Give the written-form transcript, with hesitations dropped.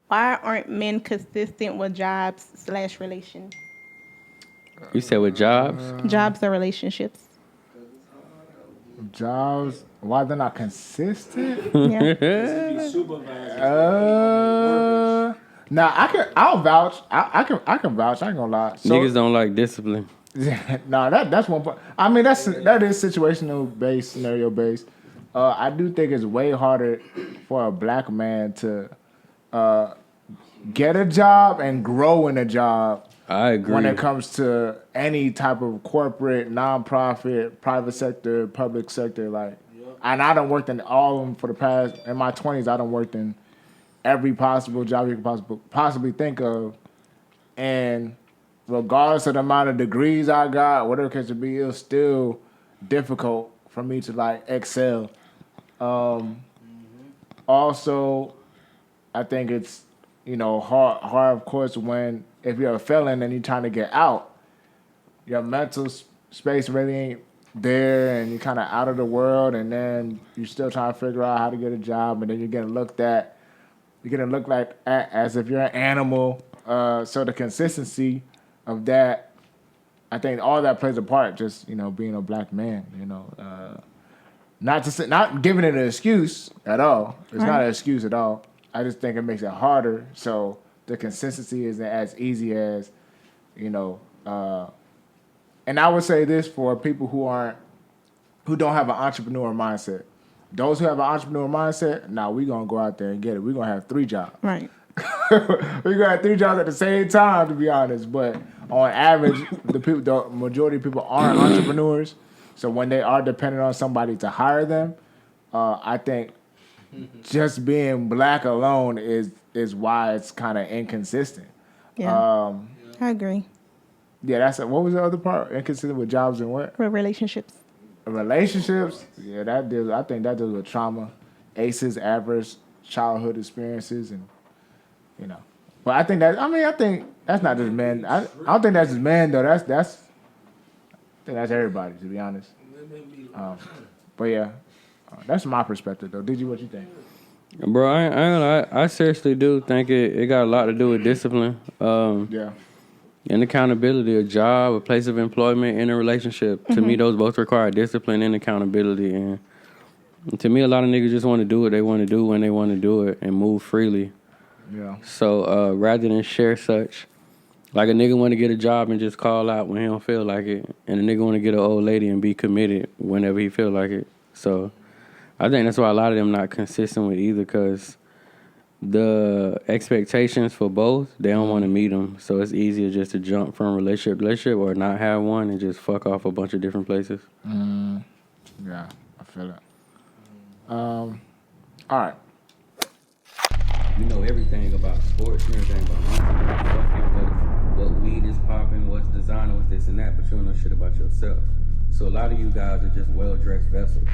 Why aren't men consistent with jobs/relations? You said with jobs? Jobs or relationships? Jobs. Why they're not consistent? Yeah. Now I'll vouch. I can vouch. I ain't gonna lie. So, Niggas don't like discipline. no, that's one part. I mean, that is situational based, scenario based. I do think it's way harder for a black man to get a job and grow in a job. I agree. When it comes to any type of corporate, nonprofit, private sector, public sector, like, and I done worked in all of them for the past. In my 20s, I done worked in every possible job you could possibly think of, and regardless of the amount of degrees I got, whatever it case to be, it was still difficult for me to like excel. Also, I think it's hard of course when if you're a felon and you're trying to get out, your mental space really ain't there, and you're kind of out of the world, and then you're still trying to figure out how to get a job, and then you're getting looked at. You're getting looked at as if you're an animal. So the consistency of that, I think all that plays a part. Just being a black man. Not giving it an excuse at all. It's not an excuse at all. I just think it makes it harder. So the consistency isn't as easy as, and I would say this for people who don't have an entrepreneur mindset. Those who have an entrepreneur mindset, we're gonna go out there and get it. We're gonna have 3 jobs. Right. We're gonna have 3 jobs at the same time, to be honest. But on average, the majority of people aren't entrepreneurs. So when they are dependent on somebody to hire them, I think just being black alone is why it's kind of inconsistent. Yeah. I agree. Yeah, what was the other part? Inconsistent with jobs and what? With relationships. Relationships, yeah, I think that deals with trauma, ACEs, adverse childhood experiences, and But I think that's not just men. I don't think that's just men though. I think that's everybody, to be honest. But yeah, that's my perspective though. Did you what you think? Bro, I seriously do think it got a lot to do with discipline. Yeah. And accountability, a job, a place of employment, and a relationship. To me, those both require discipline and accountability. And to me, a lot of niggas just want to do what they want to do when they want to do it and move freely. Yeah. So rather than share such, like a nigga want to get a job and just call out when he don't feel like it, and a nigga want to get an old lady and be committed whenever he feel like it. So I think that's why a lot of them not consistent with either, because the expectations for both, they don't want to meet them. So it's easier just to jump from relationship to relationship or not have one and just fuck off a bunch of different places. Yeah, I feel it. All right. You know everything about sports, you know everything about fucking what weed is popping, what's designer, what's this and that, but you don't know shit about yourself. So a lot of you guys are just well-dressed vessels.